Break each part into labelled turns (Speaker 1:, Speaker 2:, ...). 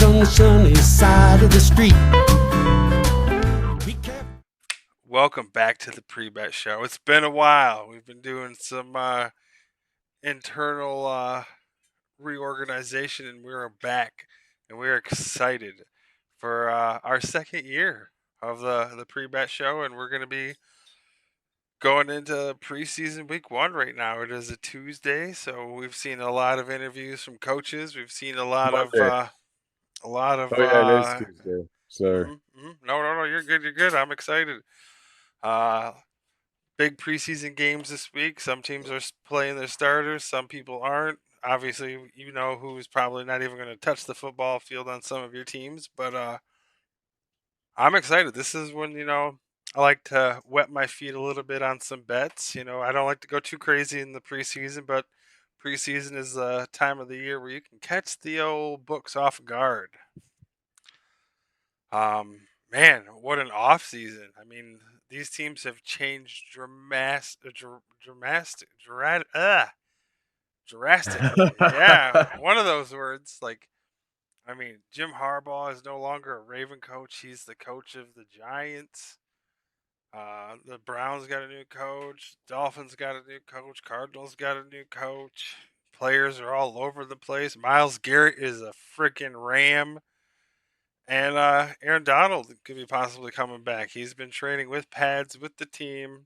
Speaker 1: on the sunny side of the street.
Speaker 2: Welcome back to the Pre-Bet Show. It's been a while. We've been doing some internal reorganization, and we're back, and we're excited for our second year of the Pre-Bet Show, and we're going to be going into preseason week 1 right now. It is a Tuesday, so we've seen a lot of interviews from coaches. We've seen a lot of
Speaker 3: Monday.
Speaker 2: a lot of
Speaker 3: Oh yeah, it is Tuesday. Sorry.
Speaker 2: No, you're good. I'm excited. Uh Big preseason games this week. Some teams are playing their starters, some people aren't. Obviously, you know who's probably not even going to touch the football field on some of your teams, but I'm excited. This is when, I like to wet my feet a little bit on some bets. I don't like to go too crazy in the preseason, but preseason is the time of the year where you can catch the old books off guard. Man, what an off season. I mean, these teams have changed drastically. Yeah, one of those words. Like, I mean, Jim Harbaugh is no longer a Raven coach. He's the coach of the Giants. The Browns got a new coach. Dolphins got a new coach. Cardinals got a new coach. Players are all over the place. Miles Garrett is a freaking Ram. And Aaron Donald could be possibly coming back. He's been training with pads with the team.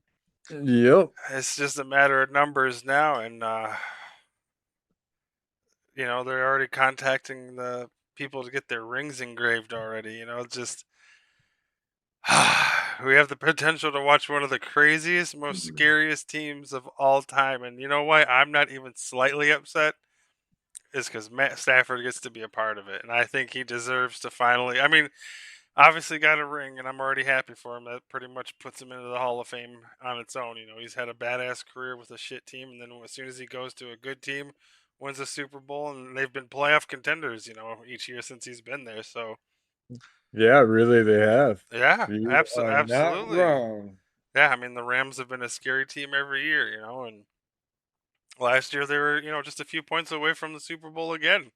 Speaker 3: Yep.
Speaker 2: It's just a matter of numbers now, and they're already contacting the people to get their rings engraved already. Just we have the potential to watch one of the craziest, most scariest teams of all time. And you know why I'm not even slightly upset? Is because Matt Stafford gets to be a part of it, and I think he deserves to finally. I mean, obviously got a ring, and I'm already happy for him. That pretty much puts him into the Hall of Fame on its own. He's had a badass career with a shit team, and then as soon as he goes to a good team, wins a Super Bowl, and they've been playoff contenders, each year since he's been there. So
Speaker 3: Yeah, really they have.
Speaker 2: yeah,
Speaker 3: You are not
Speaker 2: absolutely.
Speaker 3: wrong.
Speaker 2: Yeah, I mean the Rams have been a scary team every year, and last year they were, just a few points away from the Super Bowl again.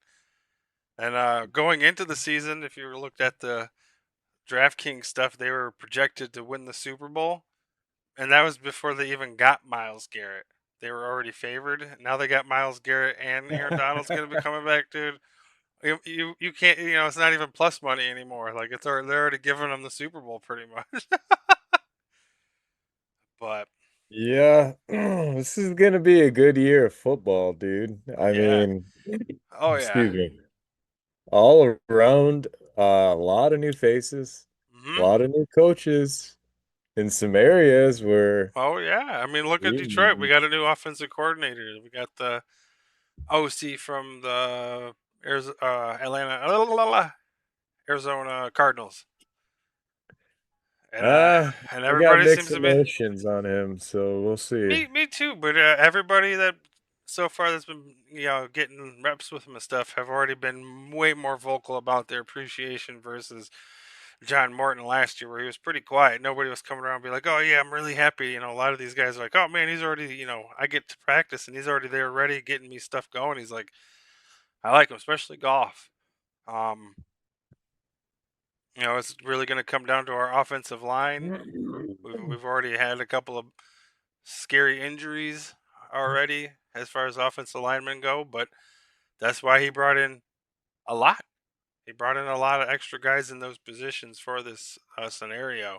Speaker 2: And going into the season, if you looked at the DraftKings stuff, they were projected to win the Super Bowl, and that was before they even got Miles Garrett. They were already favored. Now they got Miles Garrett, and Aaron Donald's going to be coming back, dude. You can't, it's not even plus money anymore. Like they're already giving them the Super Bowl pretty much. But
Speaker 3: Yeah, this is gonna be a good year of football, dude. I
Speaker 2: yeah,
Speaker 3: mean,
Speaker 2: oh yeah,
Speaker 3: excuse me. All around, a lot of new faces, a
Speaker 2: hmm
Speaker 3: lot of new coaches in some areas where
Speaker 2: oh yeah. I mean, look at Detroit. We got a new offensive coordinator. We got the OC from the Arizona Cardinals, and
Speaker 3: I got
Speaker 2: everybody seems
Speaker 3: mixed
Speaker 2: to be.
Speaker 3: emotions on him, so we'll see.
Speaker 2: Me too. But everybody that so far that's been getting reps with him and stuff have already been way more vocal about their appreciation versus John Morton last year, where he was pretty quiet. Nobody was coming around and be like, "Oh yeah, I'm really happy." A lot of these guys are like, "Oh man, he's already I get to practice and he's already there, ready, getting me stuff going." He's like, "I like him, especially golf." Um, it's really going to come down to our offensive line. We've already had a couple of scary injuries already as far as offensive linemen go, but that's why he brought in a lot. He brought in a lot of extra guys in those positions for this scenario.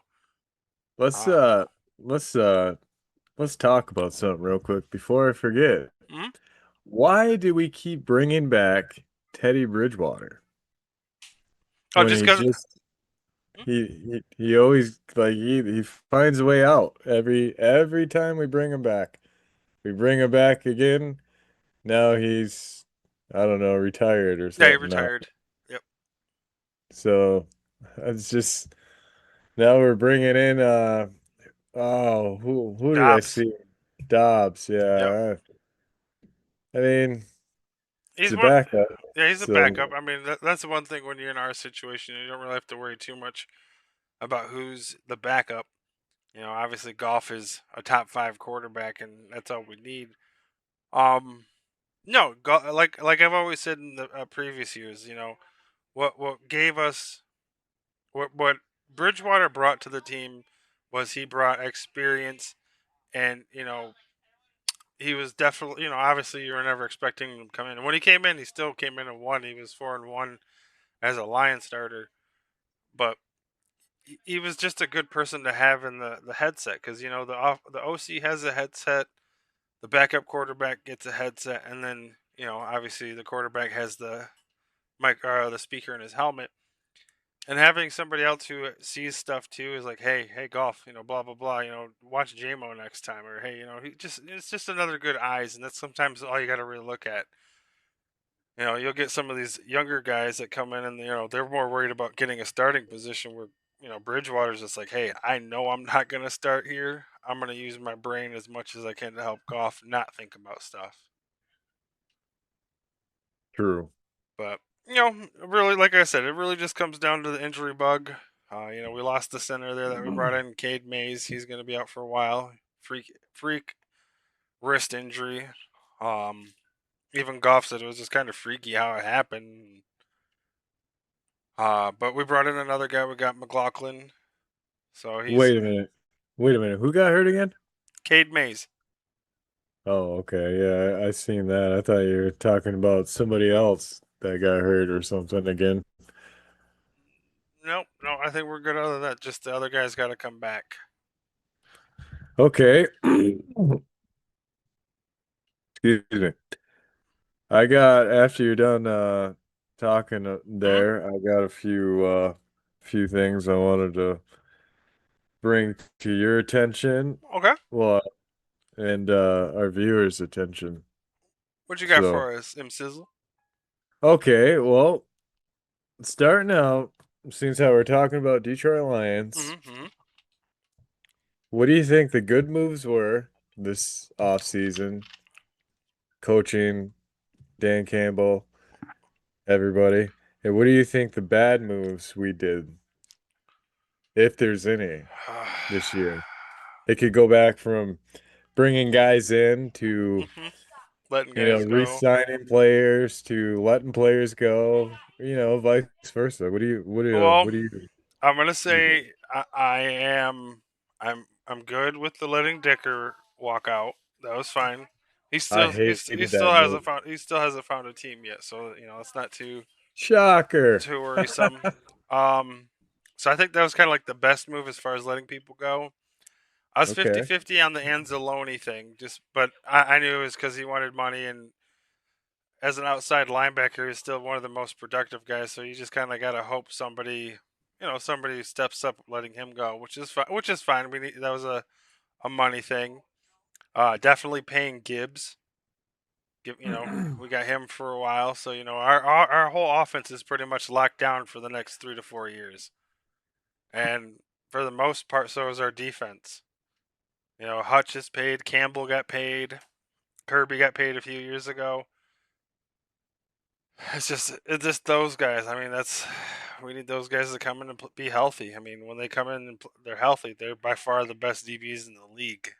Speaker 3: Let's
Speaker 2: Uh,
Speaker 3: uh let's uh let's talk about something real quick before I forget.
Speaker 2: mhm.
Speaker 3: Why do we keep bringing back Teddy Bridgewater
Speaker 2: Oh,
Speaker 3: when
Speaker 2: just
Speaker 3: he
Speaker 2: because.
Speaker 3: just he always like he finds a way out every time we bring him back. We bring him back again. Now he's I don't know, retired or
Speaker 2: Yeah, he
Speaker 3: something now.
Speaker 2: retired. Yep.
Speaker 3: So it's just now we're bringing in oh who did I
Speaker 2: Dobbs.
Speaker 3: see? Dobbs,
Speaker 2: Yep.
Speaker 3: yeah. I mean, it's
Speaker 2: He's
Speaker 3: a
Speaker 2: one.
Speaker 3: backup.
Speaker 2: Yeah, he's a backup.
Speaker 3: So
Speaker 2: I mean, that's the one thing when you're in our situation, you don't really have to worry too much about who's the backup. Obviously, Goff is a top 5 quarterback, and that's all we need. Um, no, like I've always said in the previous years, what gave us what Bridgewater brought to the team was he brought experience, and he was definitely, obviously you were never expecting him to come in. And when he came in, he still came in and won. He was 4-1 as a Lion starter, but he was just a good person to have in the headset, because the OC has a headset, the backup quarterback gets a headset, and then obviously the quarterback has the mic or the speaker in his helmet. And having somebody else who sees stuff too is like, hey, golf, blah blah blah, watch JMO next time, or hey, it's just another good eyes, and that's sometimes all you got to really look at. You'll get some of these younger guys that come in, and they're more worried about getting a starting position, where Bridgewater's just like, hey, I know I'm not gonna start here. I'm gonna use my brain as much as I can to help golf not think about stuff.
Speaker 3: True.
Speaker 2: But really, like I said, it really just comes down to the injury bug. We lost the center there that we brought in, Cade Mays. He's going to be out for a while. Freak wrist injury. Um, Even Goff said it was just kind of freaky how it happened. But we brought in another guy. We got McLaughlin. So he's
Speaker 3: Wait a minute. Wait a minute. Who got hurt again?
Speaker 2: Cade Mays.
Speaker 3: Oh, okay. Yeah, I seen that. I thought you were talking about somebody else that got hurt or something again.
Speaker 2: Nope, no, I think we're good other than that. Just the other guy's got to come back.
Speaker 3: Okay. Excuse me. I got after you're done talking
Speaker 2: Hmm.
Speaker 3: there, I got a few things I wanted to bring to your attention.
Speaker 2: Okay.
Speaker 3: Well, and our viewers' attention.
Speaker 2: What you got
Speaker 3: So,
Speaker 2: for us, MCizzle?
Speaker 3: okay, well, starting out, since how we're talking about Detroit Lions,
Speaker 2: Mm-hmm.
Speaker 3: what do you think the good moves were this offseason? Coaching, Dan Campbell, everybody. And what do you think the bad moves we did, if there's any, this year? It could go back from bringing guys in to,
Speaker 2: Hmm. Letting guys go.
Speaker 3: re-signing players to letting players go, vice versa.
Speaker 2: Well,
Speaker 3: What do
Speaker 2: I'm gonna
Speaker 3: you think?
Speaker 2: say I am. I'm good with the letting Dicker walk out. That was fine.
Speaker 3: I
Speaker 2: He
Speaker 3: hated
Speaker 2: still
Speaker 3: that
Speaker 2: hasn't
Speaker 3: move.
Speaker 2: found a team yet, so it's not
Speaker 3: Shocker.
Speaker 2: too worrisome. Um, so I think that was kind of like the best move as far as letting people go. I was
Speaker 3: Okay.
Speaker 2: 50-50 on the Anzalone thing, but I knew it was because he wanted money, and as an outside linebacker, he's still one of the most productive guys. So you just kind of gotta hope somebody steps up, letting him go, which is fine. Which is fine. That was a money thing. Definitely paying Gibbs. We got him for a while, so our whole offense is pretty much locked down for the next 3 to 4 years, and for the most part, so is our defense. Hutch is paid, Campbell got paid, Kirby got paid a few years ago. It's just those guys. I mean, we need those guys to come in and be healthy. I mean, when they come in and they're healthy, they're by far the best DBs in the league.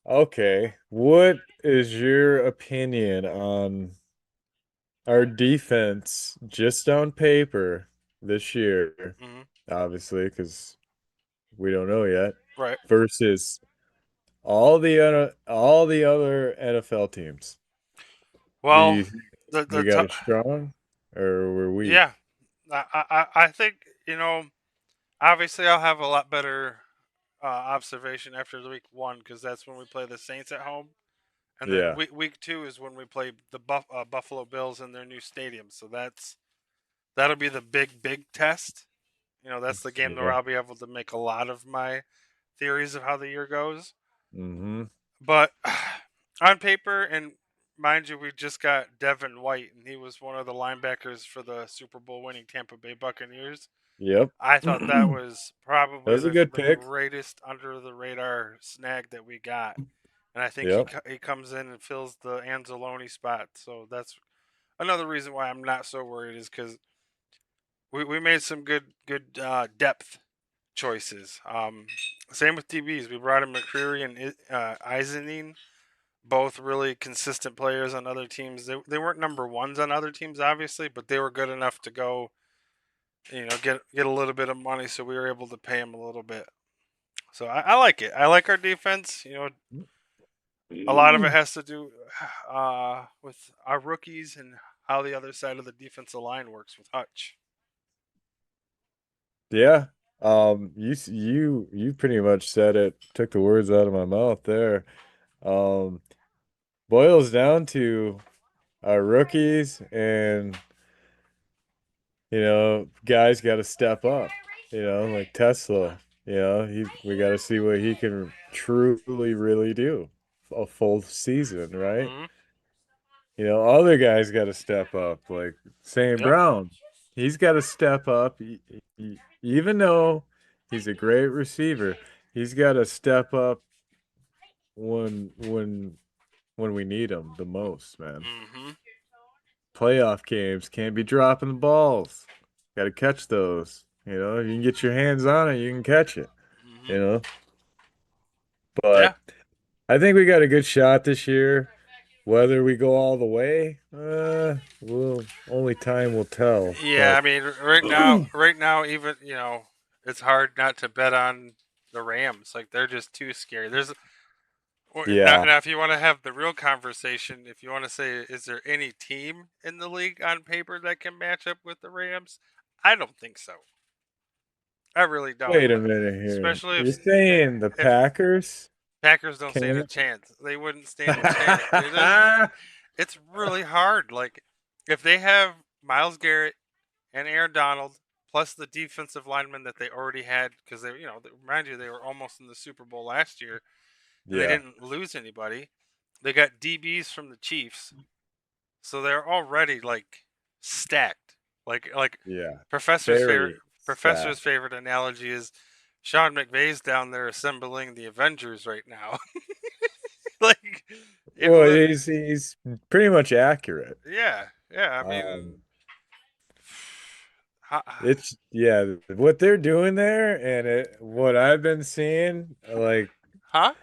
Speaker 3: Okay. What is your opinion on our defense just on paper this year?
Speaker 2: Hmm.
Speaker 3: Obviously, because we don't know yet,
Speaker 2: Right.
Speaker 3: versus all the other NFL teams. Do
Speaker 2: Well,
Speaker 3: you think
Speaker 2: the
Speaker 3: we got
Speaker 2: t-
Speaker 3: it strong or we're weak?
Speaker 2: yeah, I think obviously I'll have a lot better observation after the week 1, because that's when we play the Saints at home, and then
Speaker 3: Yeah.
Speaker 2: week 2 is when we play the Buffalo Bills in their new stadium. So that'll be the big test. That's the game where
Speaker 3: Yeah.
Speaker 2: I'll be able to make a lot of my theories of how the year goes.
Speaker 3: Mm-hmm.
Speaker 2: But on paper, and mind you, we just got Devin White, and he was one of the linebackers for the Super Bowl winning Tampa Bay Buccaneers.
Speaker 3: Yep.
Speaker 2: I thought that
Speaker 3: That
Speaker 2: was probably
Speaker 3: was a good
Speaker 2: the
Speaker 3: pick.
Speaker 2: greatest under the radar snag that we got, and I think
Speaker 3: Yep.
Speaker 2: he comes in and fills the Anzalone spot. So that's another reason why I'm not so worried, is because we made some good depth choices. Same with DBs. We brought in McCreary and Eisenine, both really consistent players on other teams. They weren't number ones on other teams, obviously, but they were good enough to go, get a little bit of money, so we were able to pay them a little bit. So I like it. I like our defense. A lot of it has to do with our rookies and how the other side of the defensive line works with Hutch.
Speaker 3: Yeah. You pretty much said it, took the words out of my mouth there. Um, boils down to our rookies and guys got to step up, like Tesla, we got to see what he can truly really do a full season, right?
Speaker 2: Mm-hmm.
Speaker 3: Other guys got to step up, like St.
Speaker 2: Yep.
Speaker 3: Brown. He's got to step up, even though he's a great receiver. He's got to step up when we need him the most, man.
Speaker 2: Mm-hmm.
Speaker 3: Playoff games can't be dropping the balls. Got to catch those. You can get your hands on it, you can catch it.
Speaker 2: Mm-hmm.
Speaker 3: You know,
Speaker 2: Yeah.
Speaker 3: but I think we got a good shot this year. Whether we go all the way, only time will tell.
Speaker 2: Yeah.
Speaker 3: But
Speaker 2: I mean, right now, even it's hard not to bet on the Rams. Like they're just too scary.
Speaker 3: yeah,
Speaker 2: Now, if you want to have the real conversation, if you want to say, is there any team in the league on paper that can match up with the Rams? I don't think so. I really don't.
Speaker 3: wait a minute here.
Speaker 2: Especially
Speaker 3: You're saying the
Speaker 2: if
Speaker 3: Packers
Speaker 2: Packers don't stand a
Speaker 3: can't?
Speaker 2: chance. They wouldn't stand a chance. It's really hard. Like if they have Miles Garrett and Aaron Donald plus the defensive linemen that they already had, because mind you, they were almost in the Super Bowl last year and they
Speaker 3: Yeah,
Speaker 2: didn't lose anybody. They got DBs from the Chiefs, so they're already like stacked. Like
Speaker 3: yeah.
Speaker 2: Professor's favorite
Speaker 3: Very
Speaker 2: Professor's
Speaker 3: stacked.
Speaker 2: favorite analogy is Sean McVay's down there assembling the Avengers right now. Like it
Speaker 3: Well,
Speaker 2: was,
Speaker 3: he's pretty much accurate.
Speaker 2: yeah, yeah. I
Speaker 3: Um,
Speaker 2: mean, huh?
Speaker 3: it's yeah, what they're doing there, and what I've been seeing, like
Speaker 2: Huh?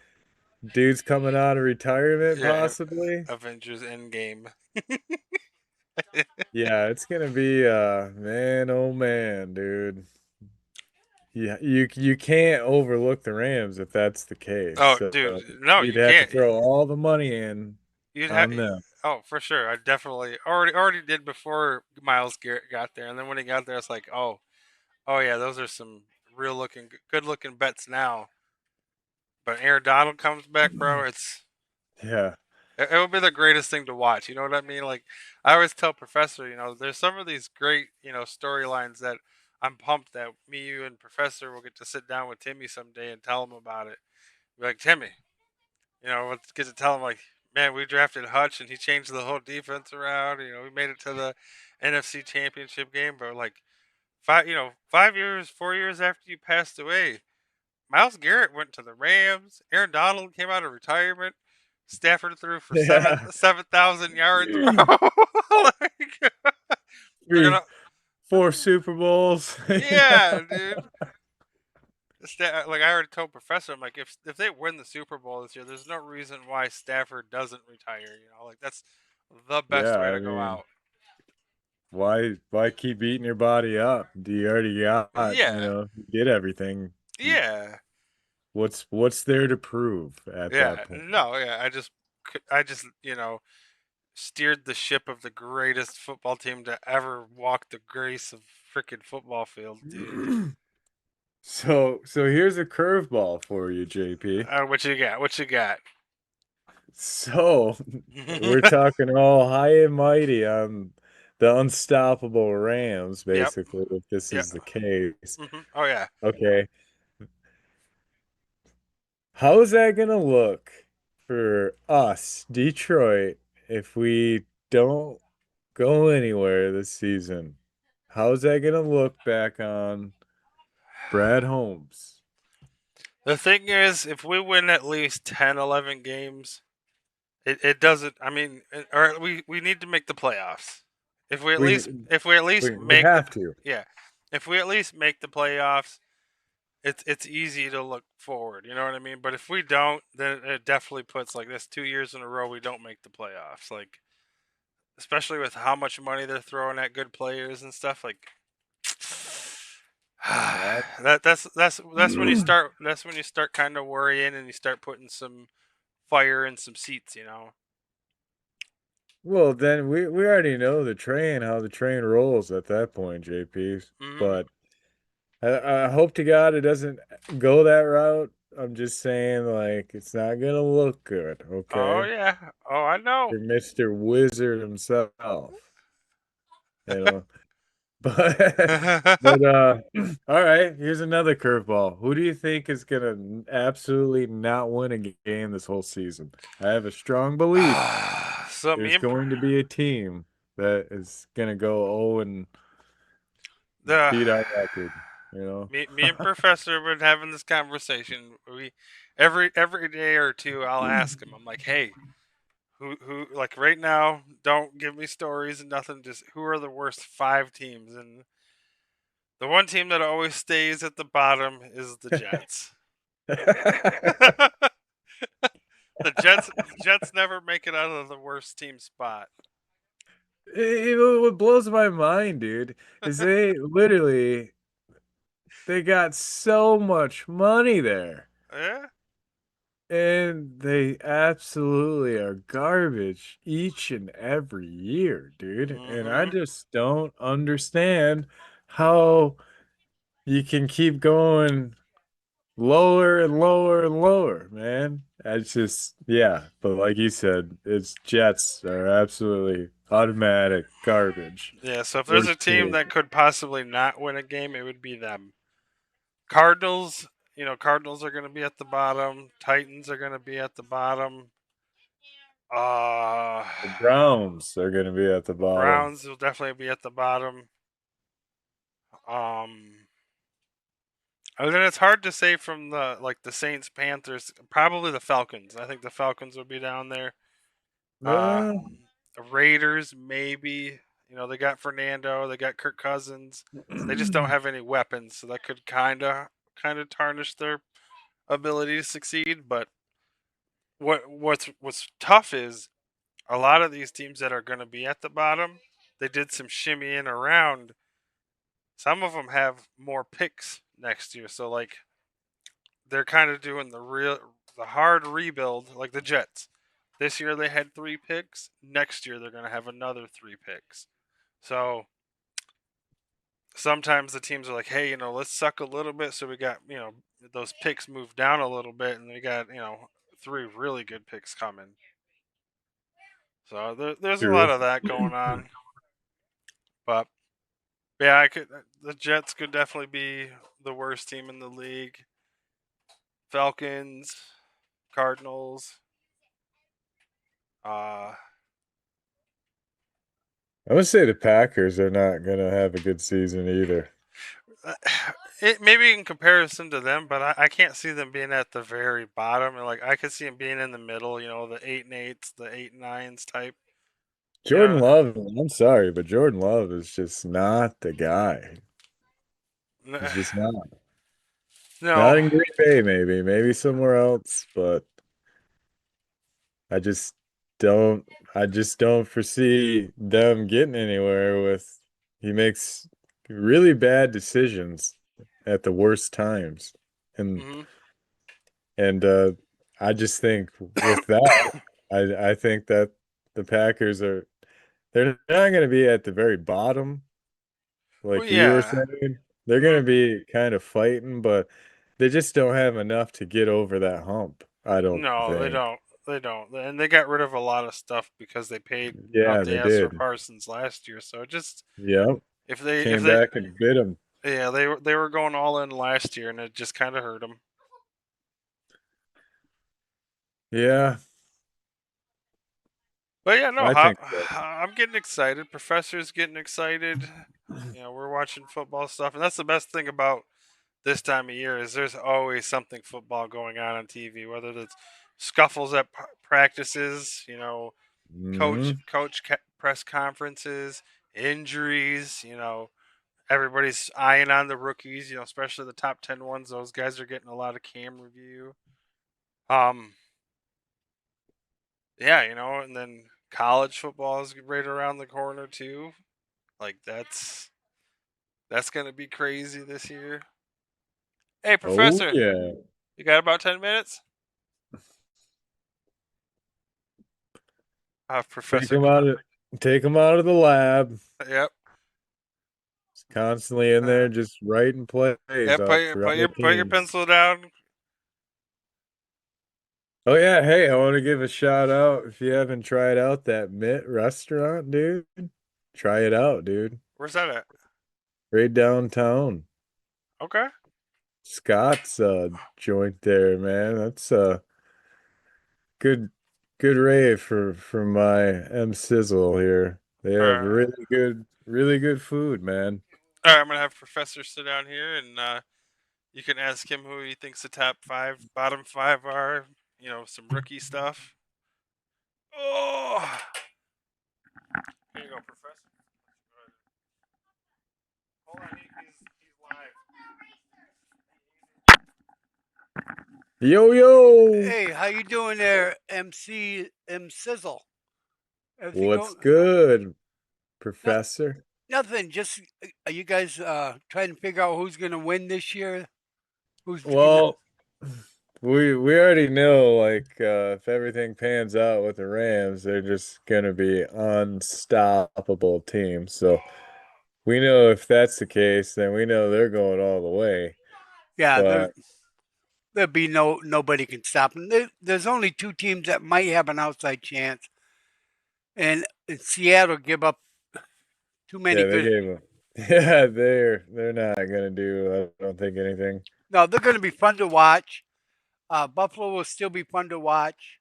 Speaker 3: dudes coming out of retirement,
Speaker 2: Yeah,
Speaker 3: possibly.
Speaker 2: Avengers Endgame.
Speaker 3: Yeah, it's gonna be man, oh man, dude. Yeah, you can't overlook the Rams if that's the case.
Speaker 2: Oh,
Speaker 3: So
Speaker 2: dude, no,
Speaker 3: you'd
Speaker 2: you
Speaker 3: have to
Speaker 2: can't.
Speaker 3: throw all the money in
Speaker 2: You'd have.
Speaker 3: on them.
Speaker 2: Oh, for sure. I definitely already did before Miles Garrett got there, and then when he got there, it's like, oh yeah, those are some real looking, good looking bets now. But Aaron Donald comes back, bro.
Speaker 3: Yeah.
Speaker 2: It would be the greatest thing to watch. You know what I mean? Like I always tell Professor, there's some of these great, storylines that I'm pumped that me, you, and Professor will get to sit down with Timmy someday and tell him about it. Be like, Timmy, let's get to tell him like, man, we drafted Hutch and he changed the whole defense around. We made it to the NFC Championship game, but like 5 years, 4 years after you passed away, Miles Garrett went to the Rams. Aaron Donald came out of retirement. Stafford threw for seven
Speaker 3: Yeah.
Speaker 2: 7,000 yards, bro. Like, they're
Speaker 3: Three,
Speaker 2: gonna,
Speaker 3: 4 Super Bowls.
Speaker 2: yeah, dude. Like I already told Professor, I'm like, if they win the Super Bowl this year, there's no reason why Stafford doesn't retire. Like that's the best
Speaker 3: Yeah,
Speaker 2: way
Speaker 3: I
Speaker 2: to go
Speaker 3: mean,
Speaker 2: out.
Speaker 3: why keep beating your body up? Do you already got,
Speaker 2: Yeah,
Speaker 3: you did everything.
Speaker 2: yeah,
Speaker 3: What's there to prove at
Speaker 2: yeah.
Speaker 3: that point?
Speaker 2: No, yeah. I just steered the ship of the greatest football team to ever walk the grace of freaking football field, dude.
Speaker 3: So here's a curveball for you, JP.
Speaker 2: What you got? What you got?
Speaker 3: So we're talking all high and mighty on the unstoppable Rams,
Speaker 2: Yep.
Speaker 3: basically, if this
Speaker 2: Yep.
Speaker 3: is the case.
Speaker 2: Oh yeah.
Speaker 3: Okay. How is that gonna look for us, Detroit, if we don't go anywhere this season? How's that gonna look back on Brad Holmes?
Speaker 2: The thing is, if we win at least 10, 11 games, it doesn't. I mean, or we need to make the playoffs. If we at
Speaker 3: We
Speaker 2: least if we at least
Speaker 3: we
Speaker 2: make the
Speaker 3: have to.
Speaker 2: yeah, if we at least make the playoffs, it's easy to look forward. You know what I mean? But if we don't, then it definitely puts like this 2 years in a row we don't make the playoffs. Like especially with how much money they're throwing at good players and stuff. Like
Speaker 3: Yeah.
Speaker 2: that's when you start kind of worrying and you start putting some fire in some seats. You know.
Speaker 3: Well, then we already know the train, how the train rolls at that point, JP's.
Speaker 2: Hmm.
Speaker 3: But I hope to God it doesn't go that route. I'm just saying, like, it's not gonna look good,
Speaker 2: Oh
Speaker 3: okay?
Speaker 2: yeah. Oh, I know.
Speaker 3: For Mr. Wizard himself, you know. But all right, here's another curveball. Who do you think is gonna absolutely not win a game this whole season? I have a strong belief
Speaker 2: So
Speaker 3: there's going to be a team that is gonna go 0 and
Speaker 2: the
Speaker 3: beat our record, you know?
Speaker 2: me and Professor have been having this conversation. We every day or two, I'll ask him. I'm like, hey, who like right now? Don't give me stories and nothing. Just who are the worst 5 teams? And the one team that always stays at the bottom is the Jets. The Jets never make it out of the worst team spot.
Speaker 3: What blows my mind, dude, is they got so much money there.
Speaker 2: Yeah.
Speaker 3: And they absolutely are garbage each and every year, dude. And I
Speaker 2: Mm-hmm.
Speaker 3: just don't understand how you can keep going lower and lower and lower, man. It's just, yeah. But like you said, it's Jets are absolutely automatic garbage.
Speaker 2: Yeah. So if there's a
Speaker 3: Worst
Speaker 2: team
Speaker 3: team.
Speaker 2: that could possibly not win a game, it would be them. Cardinals, Cardinals are going to be at the bottom. Titans are going to be at the bottom. Uh,
Speaker 3: The Browns are going to be at the bottom.
Speaker 2: Browns will definitely be at the bottom. Um, and then it's hard to say from the Saints, Panthers, probably the Falcons. I think the Falcons will be down there. Uh,
Speaker 3: Uh,
Speaker 2: the Raiders maybe. They got Fernando, they got Kirk Cousins. They just don't have any weapons, so that could kind of tarnish their ability to succeed. But what's tough is a lot of these teams that are going to be at the bottom, they did some shimmying around. Some of them have more picks next year, so like they're kind of doing the hard rebuild, like the Jets. This year they had 3 picks. Next year they're going to have another 3 picks. So sometimes the teams are like, hey, let's suck a little bit, so we got those picks moved down a little bit, and we got 3 really good picks coming. So there's a lot
Speaker 3: true.
Speaker 2: of that going on. But yeah, the Jets could definitely be the worst team in the league. Falcons, Cardinals. Uh,
Speaker 3: I would say the Packers are not going to have a good season either.
Speaker 2: it maybe in comparison to them, but I can't see them being at the very bottom. And like I could see them being in the middle. The 8 and 8s, the 8 and 9s type. You
Speaker 3: Jordan
Speaker 2: know,
Speaker 3: Love, I'm sorry, but Jordan Love is just not the guy. He's just not. Not
Speaker 2: no,
Speaker 3: in Green Bay, maybe somewhere else, but I just don't I just don't foresee them getting anywhere with he makes really bad decisions at the worst times. And
Speaker 2: hmm
Speaker 3: and I just think with that, I think that the Packers they're not going to be at the very bottom
Speaker 2: well,
Speaker 3: like you were
Speaker 2: yeah.
Speaker 3: saying. They're going
Speaker 2: Mhm.
Speaker 3: to be kind of fighting, but they just don't have enough to get over that hump, I don't
Speaker 2: No, they
Speaker 3: think.
Speaker 2: don't. They don't. And they got rid of a lot of stuff because they paid out
Speaker 3: Yeah,
Speaker 2: the
Speaker 3: they
Speaker 2: ass for
Speaker 3: did.
Speaker 2: Parsons last year. So just
Speaker 3: Yep.
Speaker 2: if
Speaker 3: Came
Speaker 2: they
Speaker 3: back and bit them.
Speaker 2: yeah, they were going all in last year and it just kind of hurt them.
Speaker 3: Yeah,
Speaker 2: But yeah, no,
Speaker 3: I think so.
Speaker 2: I'm getting excited. Professor's getting excited. We're watching football stuff, and that's the best thing about this time of year is there's always something football going on TV. Whether it's scuffles at practices,
Speaker 3: Hmm.
Speaker 2: press conferences, injuries, everybody's eyeing on the rookies, especially the top 10 ones. Those guys are getting a lot of cam review. Yeah, and then college football is right around the corner too. Like that's going to be crazy this year. Hey,
Speaker 3: Oh
Speaker 2: Professor,
Speaker 3: yeah.
Speaker 2: you got about 10 minutes?
Speaker 3: Take
Speaker 2: Professor.
Speaker 3: him out of take him out of the lab.
Speaker 2: Yep.
Speaker 3: He's constantly in there
Speaker 2: Uh,
Speaker 3: just writing plays
Speaker 2: yep.
Speaker 3: up for other
Speaker 2: Put your
Speaker 3: teams.
Speaker 2: pencil down.
Speaker 3: Oh yeah, hey, I want to give a shout out if you haven't tried out that Mitt restaurant, dude. Try it out, dude.
Speaker 2: Where's that at?
Speaker 3: Right downtown.
Speaker 2: Okay.
Speaker 3: Scott's joint there, man. That's good good rave for my MCizzle here. They
Speaker 2: All
Speaker 3: have
Speaker 2: right.
Speaker 3: really good food, man.
Speaker 2: All right. I'm gonna have Professor sit down here, and you can ask him who he thinks the top five, bottom five are. Some rookie stuff. Oh, here you go, Professor. Hold on, he's live.
Speaker 3: Yo yo.
Speaker 4: Hey, how you doing there, MCizzle? Everything
Speaker 3: What's
Speaker 4: going?
Speaker 3: good,
Speaker 4: No,
Speaker 3: Professor?
Speaker 4: nothing. Just are you guys trying to figure out who's gonna win this year? Who's gonna?
Speaker 3: Well, we already know like if everything pans out with the Rams, they're just gonna be unstoppable team. So we know if that's the case, then we know they're going all the way.
Speaker 4: Yeah,
Speaker 3: But
Speaker 4: there'll be nobody can stop them. There's only two teams that might have an outside chance, and Seattle give up too many
Speaker 3: yeah, they
Speaker 4: good.
Speaker 3: gave them. Yeah, they're not gonna do. I don't think anything.
Speaker 4: No, they're going to be fun to watch. Buffalo will still be fun to watch.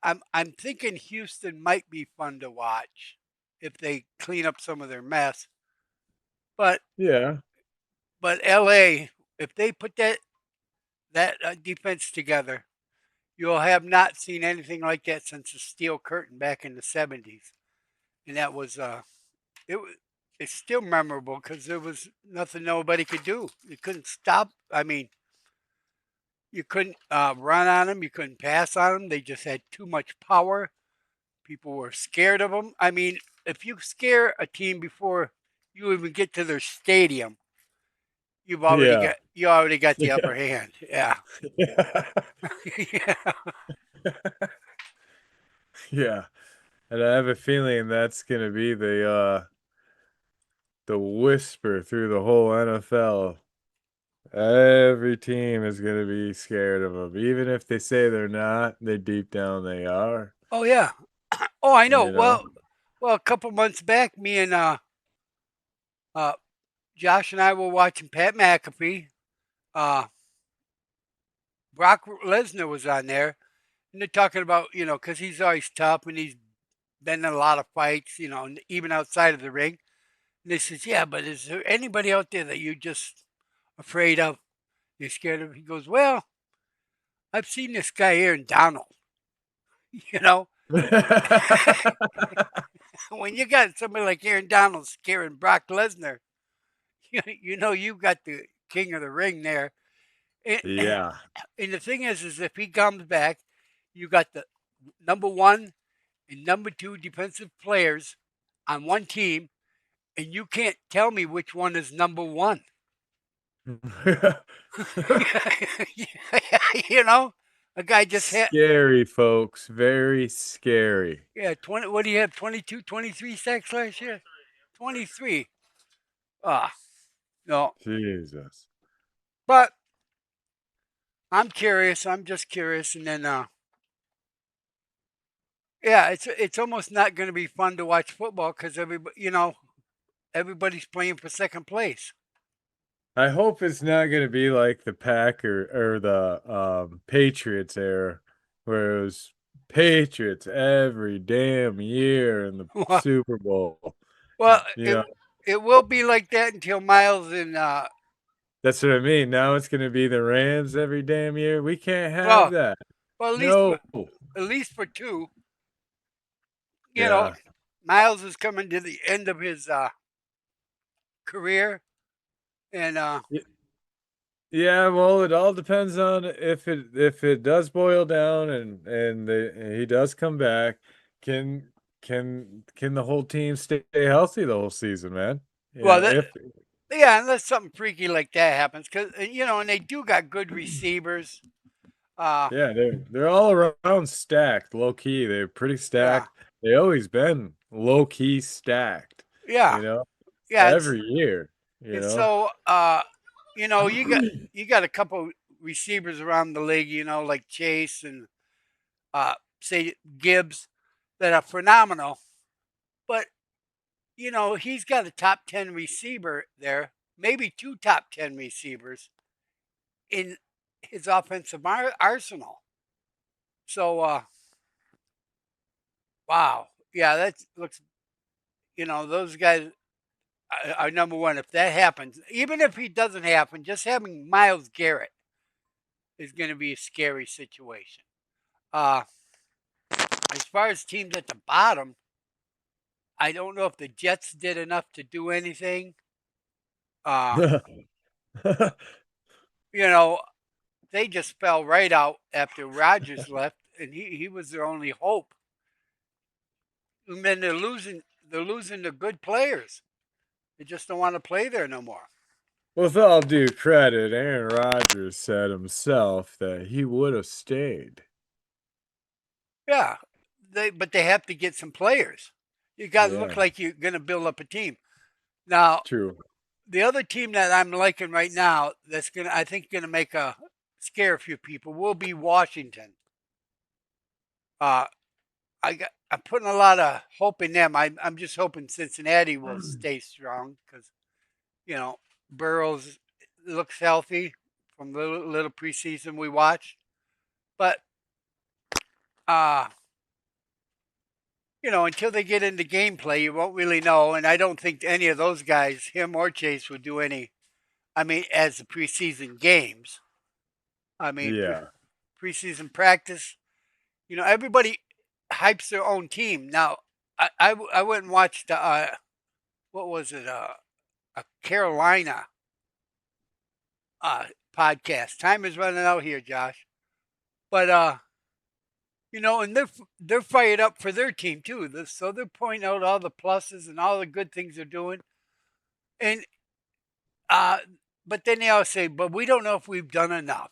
Speaker 4: I'm thinking Houston might be fun to watch if they clean up some of their mess. But
Speaker 3: Yeah,
Speaker 4: LA, if they put that defense together, you'll have not seen anything like that since the Steel Curtain back in the '70s, and that was it. It's still memorable because there was nothing nobody could do. You couldn't stop. I mean, you couldn't run on them. You couldn't pass on them. They just had too much power. People were scared of them. I mean, if you scare a team before you even get to their stadium,
Speaker 3: yeah,
Speaker 4: you already got the
Speaker 3: yeah,
Speaker 4: upper hand. Yeah.
Speaker 3: yeah,
Speaker 4: Yeah.
Speaker 3: yeah. And I have a feeling that's gonna be the whisper through the whole NFL. Every team is going to be scared of them. Even if they say they're not, they deep down they are,
Speaker 4: Oh yeah. Oh, I know.
Speaker 3: you know?
Speaker 4: Well, a couple months back, me and uh, Josh and I were watching Pat McAfee. Uh, Brock Lesnar was on there, and they're talking about because he's always tough and he's been in a lot of fights, even outside of the ring. And they says, yeah, but is there anybody out there that you're just afraid of? You're scared of? He goes, well, I've seen this guy here in Donald. You know, when you got somebody like Aaron Donald scaring Brock Lesnar, you've got the king of the ring there. And,
Speaker 3: Yeah.
Speaker 4: and the thing is if he comes back, you got the number one and number two defensive players on one team, and you can't tell me which one is number one. you know, a guy just had
Speaker 3: Scary, folks. Very scary.
Speaker 4: 20. What do you have? 22, 23 sacks last year. 23. Ah, no.
Speaker 3: Jesus.
Speaker 4: But I'm curious. I'm just curious, and then yeah, it's almost not going to be fun to watch football because everybody's playing for second place.
Speaker 3: I hope it's not going to be like the Packer or the Patriots era, where it was Patriots every damn year in the Super Bowl.
Speaker 4: Well,
Speaker 3: You
Speaker 4: it
Speaker 3: know,
Speaker 4: it will be like that until Miles and
Speaker 3: that's what I mean. Now it's going to be the Rams every damn year. We can't have
Speaker 4: well,
Speaker 3: that.
Speaker 4: well
Speaker 3: No.
Speaker 4: at least for two. You know,
Speaker 3: Yeah.
Speaker 4: Miles is coming to the end of his career. And
Speaker 3: Yeah, well, it all depends on if it does boil down and he does come back, can can the whole team stay healthy the whole season, man?
Speaker 4: well,
Speaker 3: Yeah, if
Speaker 4: yeah, unless something freaky like that happens, because and they do got good receivers.
Speaker 3: yeah, they're all around stacked, low key. They're pretty
Speaker 4: Yeah,
Speaker 3: stacked. They always been low key stacked,
Speaker 4: yeah,
Speaker 3: you know,
Speaker 4: yeah.
Speaker 3: every year, you
Speaker 4: And
Speaker 3: know.
Speaker 4: so you got a couple receivers around the league, like Chase and say Gibbs, that are phenomenal. But he's got a top 10 receiver there, maybe two top 10 receivers in his offensive arsenal. So wow, yeah, that looks. Those guys are number one. If that happens, even if he doesn't happen, just having Miles Garrett is going to be a scary situation. Uh, as far as teams at the bottom, I don't know if the Jets did enough to do anything. Uh, you know, they just fell right out after Rodgers left, and he was their only hope. And then they're losing the good players. They just don't want to play there no more.
Speaker 3: With all due credit, Aaron Rodgers said himself that he would have stayed.
Speaker 4: Yeah, but they have to get some players. You got to
Speaker 3: Yeah,
Speaker 4: look like you're going to build up a team. Now,
Speaker 3: true.
Speaker 4: the other team that I'm liking right now that's I think gonna make scare a few people will be Washington. Uh, I'm putting a lot of hope in them. I'm just hoping Cincinnati will stay strong because you know Burrows looks healthy from little preseason we watched, but uh until they get into gameplay, you won't really know. And I don't think any of those guys, him or Chase, would do any. I mean, as the preseason games. I mean,
Speaker 3: Yeah.
Speaker 4: preseason practice. Everybody hypes their own team. Now, I went and watched what was it? A Carolina podcast. Time is running out here, Josh. But and they're fired up for their team too. So they're pointing out all the pluses and all the good things they're doing. And uh, but then they all say, but we don't know if we've done enough.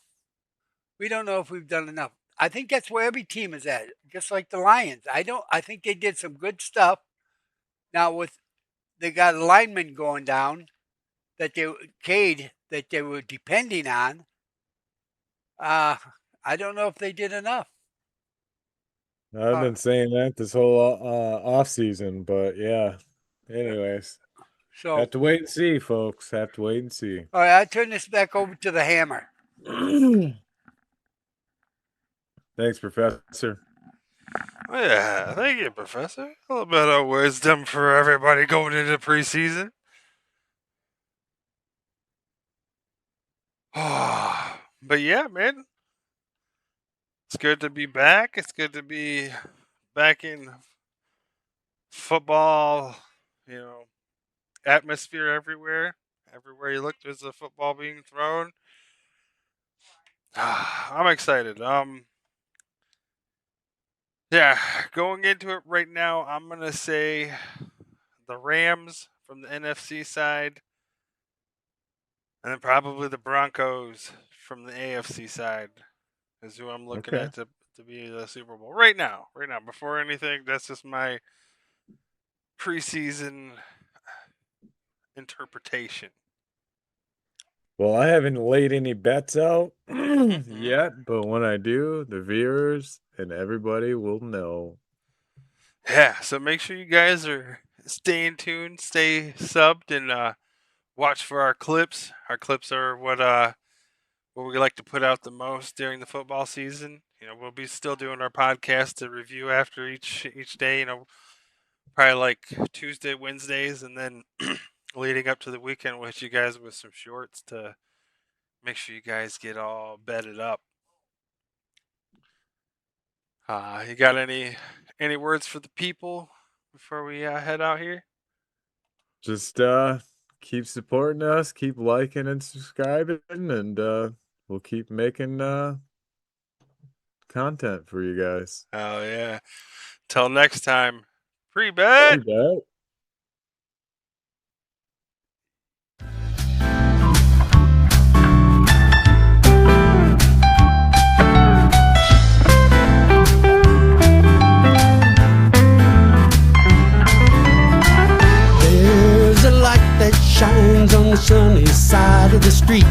Speaker 4: We don't know if we've done enough. I think that's where every team is at, just like the Lions. I think they did some good stuff. Now with they got a lineman going down that they were depending on. Uh I don't know if they did enough.
Speaker 3: I've
Speaker 4: Uh,
Speaker 3: been saying that this whole off season, but yeah. Anyways,
Speaker 4: so
Speaker 3: have to wait and see, folks. Have to wait and see.
Speaker 4: all right, I turn this back over to the hammer.
Speaker 3: Thanks, Professor.
Speaker 2: Yeah, thank you, Professor. A little bit of wisdom for everybody going into preseason. But yeah, man, it's good to be back. It's good to be back in football, you know, atmosphere everywhere. Everywhere you look, there's a football being thrown. I'm excited. Yeah, going into it right now, I'm gonna say the Rams from the NFC side, and then probably the Broncos from the AFC side is who I'm looking
Speaker 3: Okay.
Speaker 2: at to be the Super Bowl right now. Right now, before anything, that's just my preseason interpretation.
Speaker 3: Well, I haven't laid any bets out
Speaker 2: Mm-hmm.
Speaker 3: yet, but when I do, the viewers and everybody will know.
Speaker 2: Yeah, so make sure you guys are staying tuned, stay subbed, and watch for our clips. Our clips are what we like to put out the most during the football season. We'll be still doing our podcast to review after each day. Probably like Tuesday, Wednesdays, and then leading up to the weekend, we'll hit you guys with some shorts to make sure you guys get all bedded up. You got any words for the people before we head out here?
Speaker 3: Just keep supporting us, keep liking and subscribing, and we'll keep making content for you guys.
Speaker 2: Oh yeah. Till next time. Pre-bet.
Speaker 3: You bet.
Speaker 1: There's a light that shines on the sunny side of the street.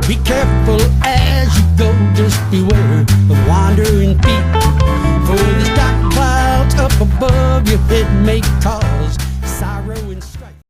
Speaker 1: Be careful as you go, just beware of wandering feet. For the dark clouds up above your head may cause